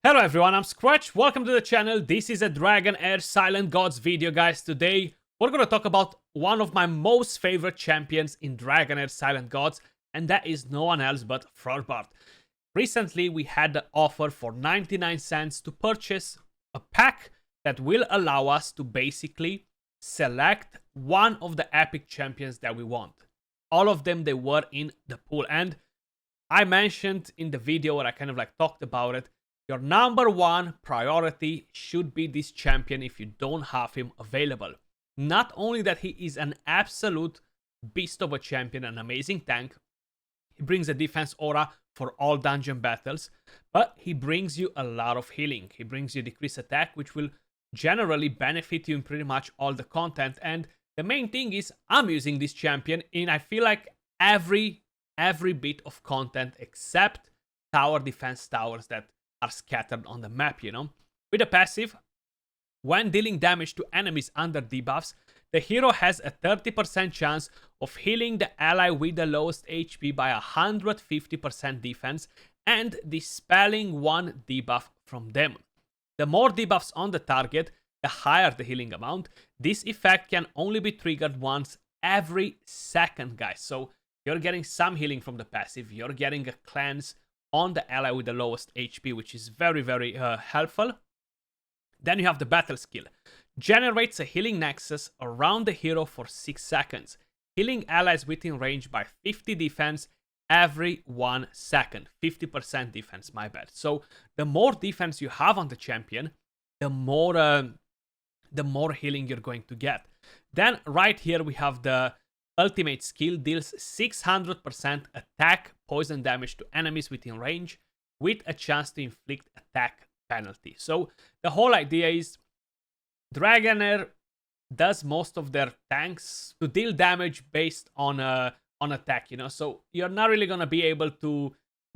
Hello everyone, I'm Skratch. Welcome to the channel. This is a Dragonheir Silent Gods video, guys. Today, we're gonna talk about one of my most favorite champions in Dragonheir Silent Gods, and that is no one else but Frurbath. Recently, we had the offer for 99 cents to purchase a pack that will allow us to basically select one of the epic champions that we want. All of them, they were in the pool, and I mentioned in the video where I kind of talked about it, your number one priority should be this champion if you don't have him available. Not only that he is an absolute beast of a champion, an amazing tank, he brings a defense aura for all dungeon battles, but he brings you a lot of healing. He brings you decreased attack, which will generally benefit you in pretty much all the content. And the main thing is I'm using this champion in, I feel like, every bit of content except tower defense towers that are scattered on the map, you know. With a passive, when dealing damage to enemies under debuffs, the hero has a 30% chance of healing the ally with the lowest HP by 150% defense and dispelling one debuff from them. The more debuffs on the target, the higher the healing amount. This effect can only be triggered once every second, guys. So you're getting some healing from the passive, you're getting a cleanse on the ally with the lowest HP, which is very helpful. Then you have the battle skill. Generates a healing nexus around the hero for 6 seconds. Healing allies within range by 50 defense every 1 second. 50% defense, my bad. So the more defense you have on the champion, the more healing you're going to get. Then right here we have the ultimate skill, deals 600% attack poison damage to enemies within range with a chance to inflict attack penalty. So the whole idea is Dragonheir does most of their tanks to deal damage based on attack, you know. So you're not really gonna be able to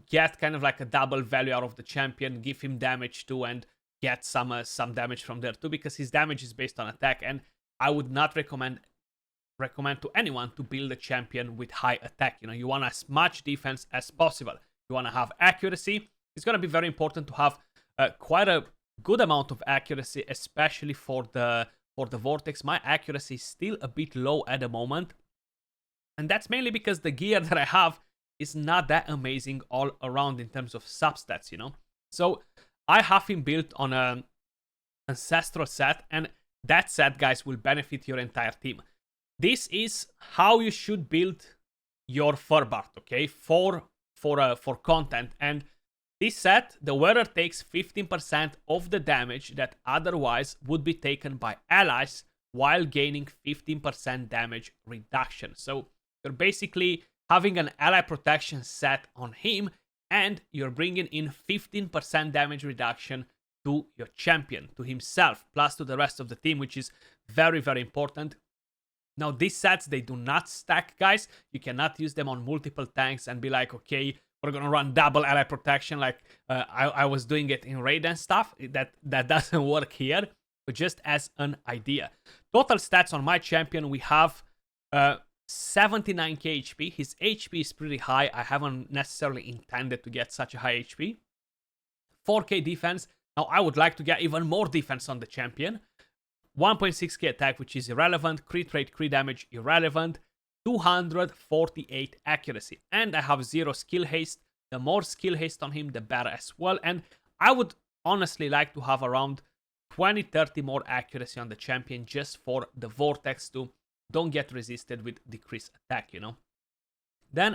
get kind of like a double value out of the champion, give him damage too, and get some damage from there too, because his damage is based on attack. And I would not recommend to anyone to build a champion with high attack. You know, you want as much defense as possible. You want to have accuracy. It's going to be very important to have quite a good amount of accuracy, especially for the vortex. My accuracy is still a bit low at the moment, and that's mainly because the gear that I have is not that amazing all around in terms of substats, you know. So I have him built on an ancestral set, and that set, guys, will benefit your entire team. This is how you should build your Frurbath, okay, for content. And this set, the wearer takes 15% of the damage that otherwise would be taken by allies while gaining 15% damage reduction. So you're basically having an ally protection set on him, and you're bringing in 15% damage reduction to your champion, to himself, plus to the rest of the team, which is very important. Now, these sets, they do not stack, guys. You cannot use them on multiple tanks and be like, okay, we're gonna run double ally protection like I was doing it in raid and stuff. That doesn't work here, but just as an idea. Total stats on my champion, we have 79k HP. His HP is pretty high. I haven't necessarily intended to get such a high HP. 4k defense. Now, I would like to get even more defense on the champion. 1.6k attack, which is irrelevant. Crit rate, crit damage, irrelevant. 248 accuracy. And I have 0 skill haste. The more skill haste on him, the better as well. And I would honestly like to have around 20-30 more accuracy on the champion just for the vortex to don't get resisted with decreased attack, you know. Then,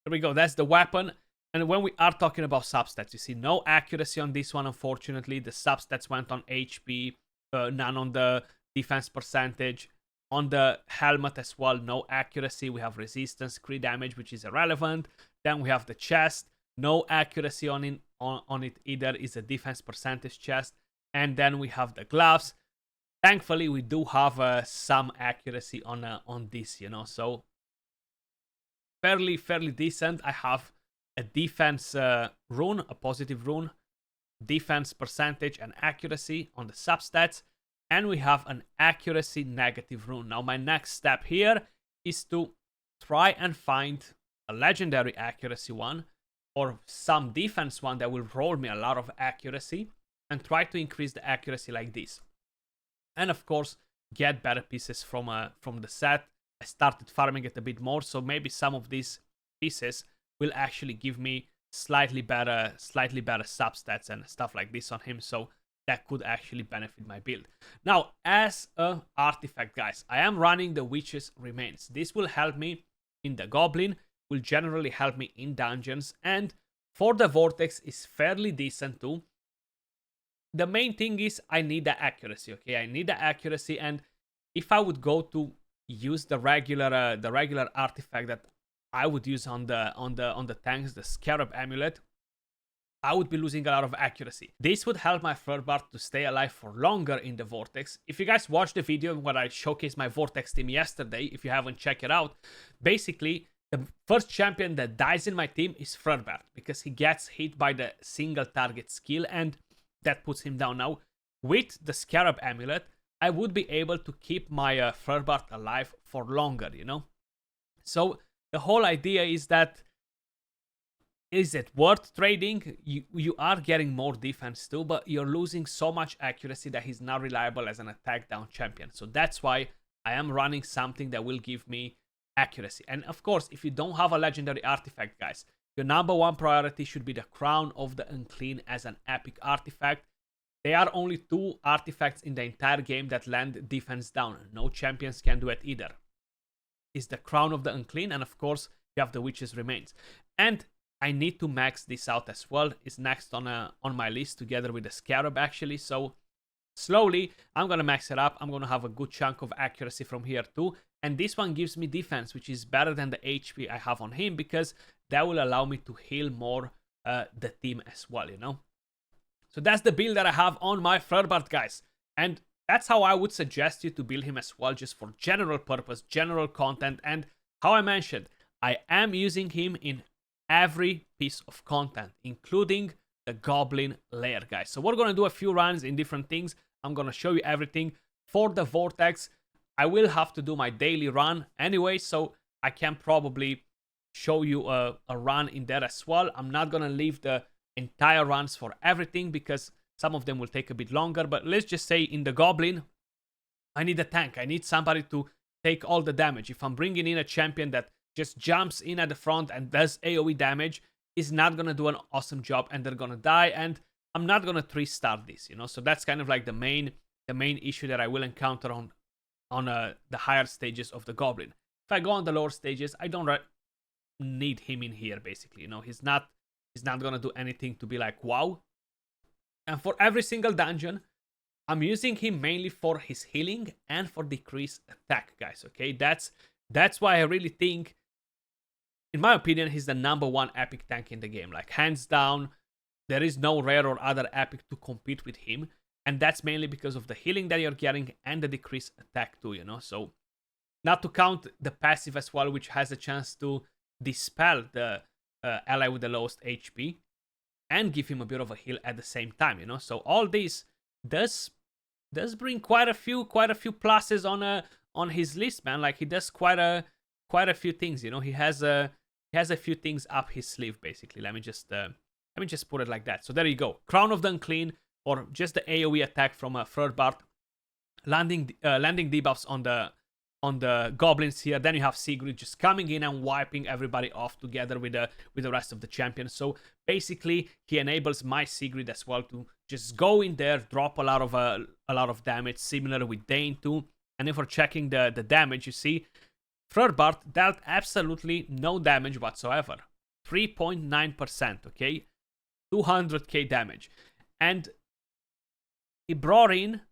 here we go. That's the weapon. And when we are talking about substats, you see no accuracy on this one, unfortunately. The substats went on HP. None on the defense percentage. On the helmet as well, no accuracy. We have resistance, crit damage, which is irrelevant. Then we have the chest, no accuracy on it either. Is a defense percentage chest. And then we have the gloves. Thankfully, we do have some accuracy on this, you know. So fairly decent. I have a defense rune, a positive rune, defense percentage and accuracy on the substats, and we have an accuracy negative rune. Now my next step here is to try and find a legendary accuracy one or some defense one that will roll me a lot of accuracy, and try to increase the accuracy like this. And of course, get better pieces from the set. I started farming it a bit more, so maybe some of these pieces will actually give me slightly better substats and stuff like this on him, so that could actually benefit my build. Now, as a artifact, guys, I am running the Witch's Remains. This will help me in the Goblin, will generally help me in dungeons, and for the Vortex is fairly decent too. The main thing is I need the accuracy, okay? I need the accuracy, and if I would go to use the regular artifact that I would use on the tanks, the Scarab Amulet, I would be losing a lot of accuracy. This would help my Frurbath to stay alive for longer in the Vortex. If you guys watched the video where I showcased my Vortex team yesterday, if you haven't checked it out, basically the first champion that dies in my team is Frurbath, because he gets hit by the single target skill and that puts him down. Now, with the Scarab Amulet, I would be able to keep my Frurbath alive for longer, you know? So the whole idea is that, is it worth trading? You are getting more defense too, but you're losing so much accuracy that he's not reliable as an attack down champion. So that's why I am running something that will give me accuracy. And of course, if you don't have a legendary artifact, guys, your number one priority should be the Crown of the Unclean as an epic artifact. There are only 2 artifacts in the entire game that land defense down. No champions can do it either. It's the Crown of the Unclean, and of course, you have the Witch's Remains. And I need to max this out as well. It's next on my list together with the Scarab, actually. So slowly, I'm going to max it up. I'm going to have a good chunk of accuracy from here too. And this one gives me defense, which is better than the HP I have on him, because that will allow me to heal more the team as well, you know? So that's the build that I have on my Frurbath, guys. And that's how I would suggest you to build him as well, just for general purpose, general content. And how I mentioned, I am using him in every piece of content, including the Goblin Lair, guys. So we're going to do a few runs in different things. I'm going to show you everything. For the Vortex, I will have to do my daily run anyway, so I can probably show you a run in there as well. I'm not going to leave the entire runs for everything, because some of them will take a bit longer. But let's just say in the Goblin, I need a tank. I need somebody to take all the damage. If I'm bringing in a champion that just jumps in at the front and does AoE damage, is not going to do an awesome job, and they're going to die, and I'm not going to 3-star this, you know? So that's kind of like the main issue that I will encounter on the higher stages of the Goblin. If I go on the lower stages, I don't need him in here, basically, you know? He's not going to do anything to be like, wow. And for every single dungeon, I'm using him mainly for his healing and for decreased attack, guys, okay? That's why I really think, in my opinion, he's the number 1 epic tank in the game. Like, hands down, there is no rare or other epic to compete with him. And that's mainly because of the healing that you're getting and the decreased attack too, you know? So, not to count the passive as well, which has a chance to dispel the ally with the lowest HP and give him a bit of a heal at the same time, you know? So all this does bring quite a few pluses on his list, man. Like, he does quite a few things, you know? He has a few things up his sleeve, basically. Let me just put it like that. So there you go. Crown of the Unclean, or just the AoE attack from Frurbath, landing debuffs on the goblins here. Then you have Sigrid just coming in and wiping everybody off together with the rest of the champions. So basically, he enables my Sigrid as well to just go in there, drop a lot of damage, similar with Dane too. And if we're checking the damage, you see, Frurbath dealt absolutely no damage whatsoever. 3.9%, okay? 200k damage. And he brought in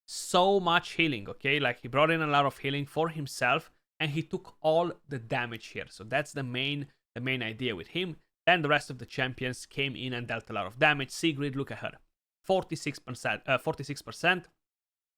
so much healing, okay? Like, he brought in a lot of healing for himself, and he took all the damage here. So that's the main idea with him. Then the rest of the champions came in and dealt a lot of damage. Sigrid, look at her. 46%.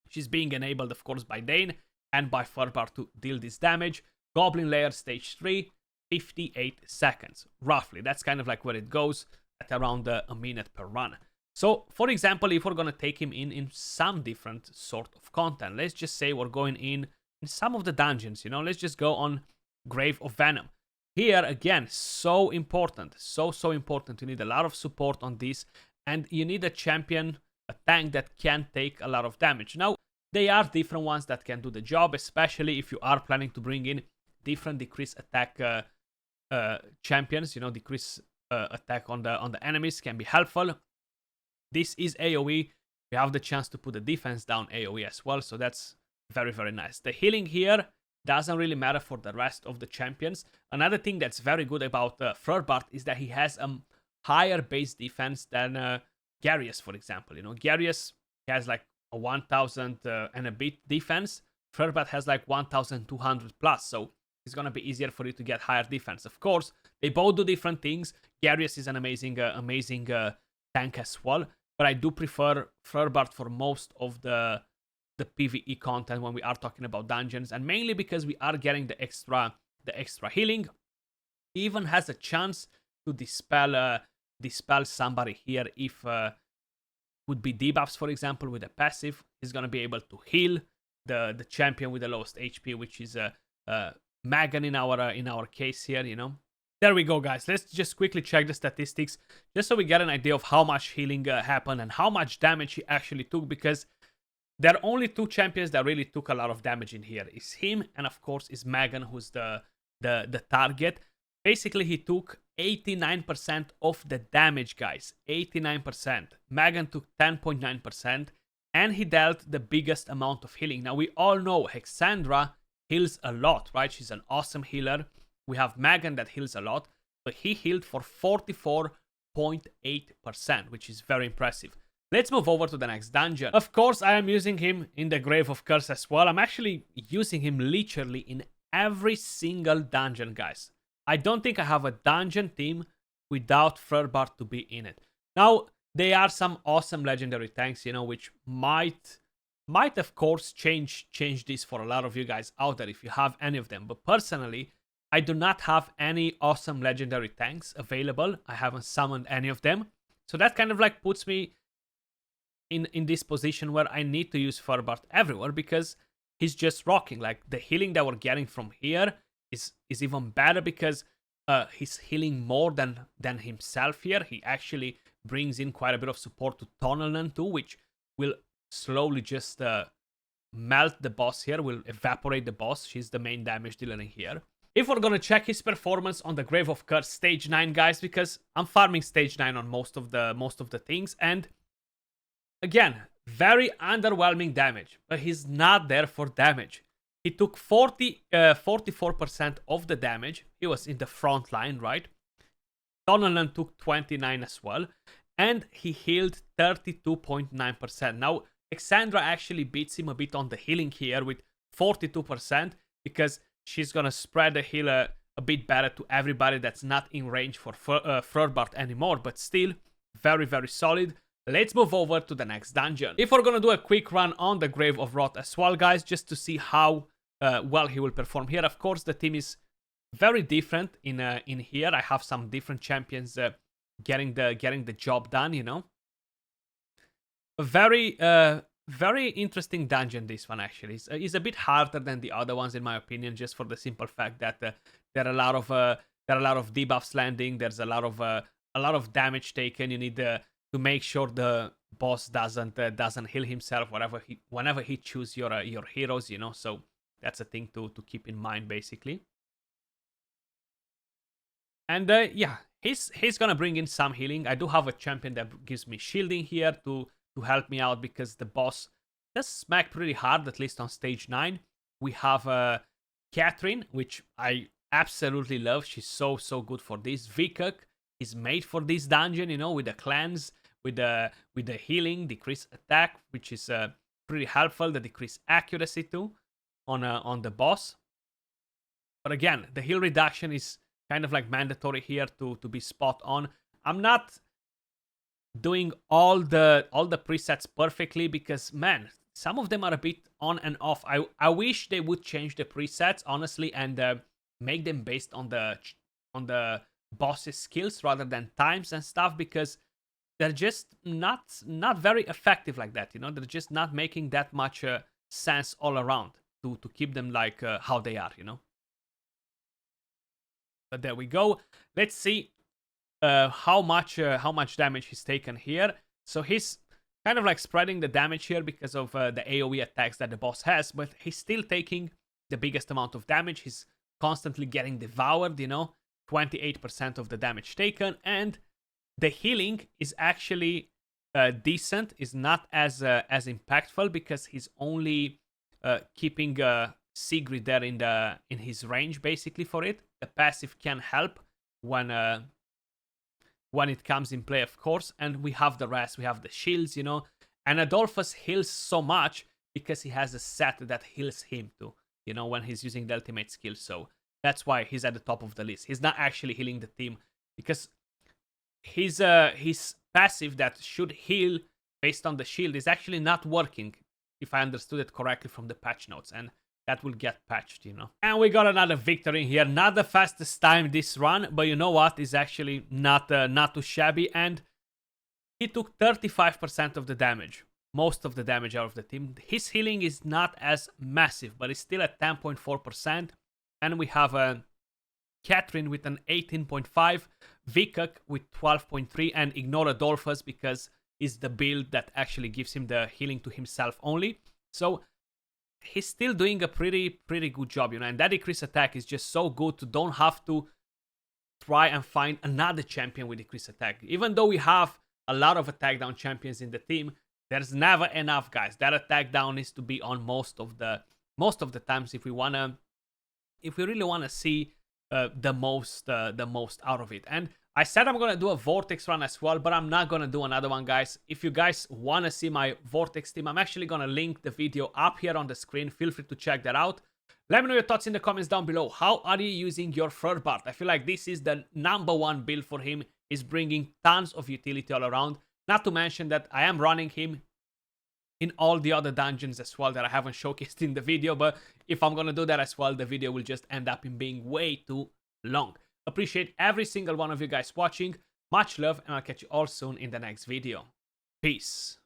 She's being enabled, of course, by Dane and by Frurbath to deal this damage. Goblin Lair stage 3, 58 seconds, roughly. That's kind of like where it goes, at around a minute per run. So, for example, if we're going to take him in some different sort of content, let's just say we're going in some of the dungeons, you know, let's just go on Grave of Venom. here again, so important, so important. You need a lot of support on this, and you need a champion, a tank that can take a lot of damage. Now, they are different ones that can do the job, especially if you are planning to bring in different decrease attack champions. You know, decrease attack on the enemies can be helpful. This is AoE. We have the chance to put the defense down AoE as well, so that's very, very nice. The healing here doesn't really matter for the rest of the champions. Another thing that's very good about Frurbath is that he has a higher base defense than Garius, for example. You know, Garius has like a 1000 and a bit defense. Frurbath has like 1200 plus, so it's gonna be easier for you to get higher defense. Of course, they both do different things. Garius is an amazing tank as well, but I do prefer Frurbath for most of the PvE content when we are talking about dungeons, and mainly because we are getting the extra healing. He even has a chance to dispel somebody here if would be debuffs, for example, with a passive. He's gonna be able to heal the champion with the lowest HP, which is Megan in our case here, you know. There we go, guys. Let's just quickly check the statistics, just so we get an idea of how much healing happened and how much damage he actually took, because there are only two champions that really took a lot of damage in here. It's him, and of course is Megan, who's the target. Basically, he took 89% of the damage, guys. 89%. Megan took 10.9%, and he dealt the biggest amount of healing. Now, we all know Hexandra heals a lot, right? She's an awesome healer. We have Megan that heals a lot, but he healed for 44.8%, which is very impressive. Let's move over to the next dungeon. Of course, I am using him in the Grave of Curse as well. I'm actually using him literally in every single dungeon, guys. I don't think I have a dungeon team without Frurbath to be in it. Now, there are some awesome legendary tanks, you know, which might of course change this for a lot of you guys out there if you have any of them. But personally, I do not have any awesome legendary tanks available. I haven't summoned any of them. So that kind of like puts me in this position where I need to use Frurbath everywhere, because he's just rocking. Like, the healing that we're getting from here is even better, because he's healing more than himself here. He actually brings in quite a bit of support to Tunnelman too, which will slowly just melt the boss here, will evaporate the boss. She's the main damage dealer in here. If we're gonna check his performance on the Grave of Curse stage 9, guys, because I'm farming stage 9 on most of the things, and again, very underwhelming damage, but he's not there for damage. He took 44% of the damage. He was in the front line, right? Tunnelman took 29 as well, and he healed 32.9%. Now, Alexandra actually beats him a bit on the healing here with 42%, because she's gonna spread the heal a bit better to everybody that's not in range for Frurbath anymore, but still very, very solid. Let's move over to the next dungeon. If we're gonna do a quick run on the Grave of Wrath as well, guys, just to see how well he will perform here. Of course, the team is very different in here. I have some different champions getting the job done, you know. A very interesting dungeon, this one actually. It's a bit harder than the other ones in my opinion, just for the simple fact that there are a lot of debuffs landing. There's a lot of damage taken. You need to make sure the boss doesn't heal himself whenever he chooses your heroes, you know. So that's a thing to keep in mind, basically. And yeah, he's gonna bring in some healing. I do have a champion that gives me shielding here to help me out, because the boss does smack pretty hard, at least on stage 9. We have Catherine, which I absolutely love. She's so good for this. Vikuk is made for this dungeon, you know, with the cleanse, with the healing, decrease attack, which is pretty helpful. The decrease accuracy too on the boss. But again, the heal reduction is kind of like mandatory here to be spot on. I'm not doing all the presets perfectly, because man, some of them are a bit on and off. I wish they would change the presets, honestly, and make them based on the boss's skills rather than times and stuff, because they're just not very effective like that, you know. They're just not making that much sense all around to keep them like how they are, you know. But there we go. Let's see how much damage he's taken here. So he's kind of like spreading the damage here because of the AoE attacks that the boss has, but he's still taking the biggest amount of damage. He's constantly getting devoured, 28% of the damage taken, and the healing is actually decent. Is not as impactful because he's only keeping Sigrid there in his range basically for it. The passive can help when it comes in play, of course, and we have the rest. We have the shields, and Adolphus heals so much because he has a set that heals him too, when he's using the ultimate skill. So that's why he's at the top of the list. He's not actually healing the team because his passive that should heal based on the shield is actually not working, if I understood it correctly from the patch notes, and that will get patched, And we got another victory here. Not the fastest time this run, but you know what? It's actually not too shabby, and he took 35% of the damage. Most of the damage out of the team. His healing is not as massive, but it's still at 10.4%. And we have Catherine with an 18.5, Vikak with 12.3, and ignore Adolphus because it's the build that actually gives him the healing to himself only. So he's still doing a pretty good job, and that decrease attack is just so good to don't have to try and find another champion with decrease attack. Even though we have a lot of attack down champions in the team, there's never enough, guys. That attack down needs to be on most of the times if we really wanna see the most out of it. And I said I'm gonna do a Vortex run as well, but I'm not gonna do another one, guys. If you guys wanna see my Vortex team, I'm actually gonna link the video up here on the screen. Feel free to check that out. Let me know your thoughts in the comments down below. How are you using your Frurbath? I feel like this is the #1 build for him. He's bringing tons of utility all around. Not to mention that I am running him in all the other dungeons as well that I haven't showcased in the video, but if I'm gonna do that as well, the video will just end up in being way too long. Appreciate every single one of you guys watching. Much love, and I'll catch you all soon in the next video. Peace.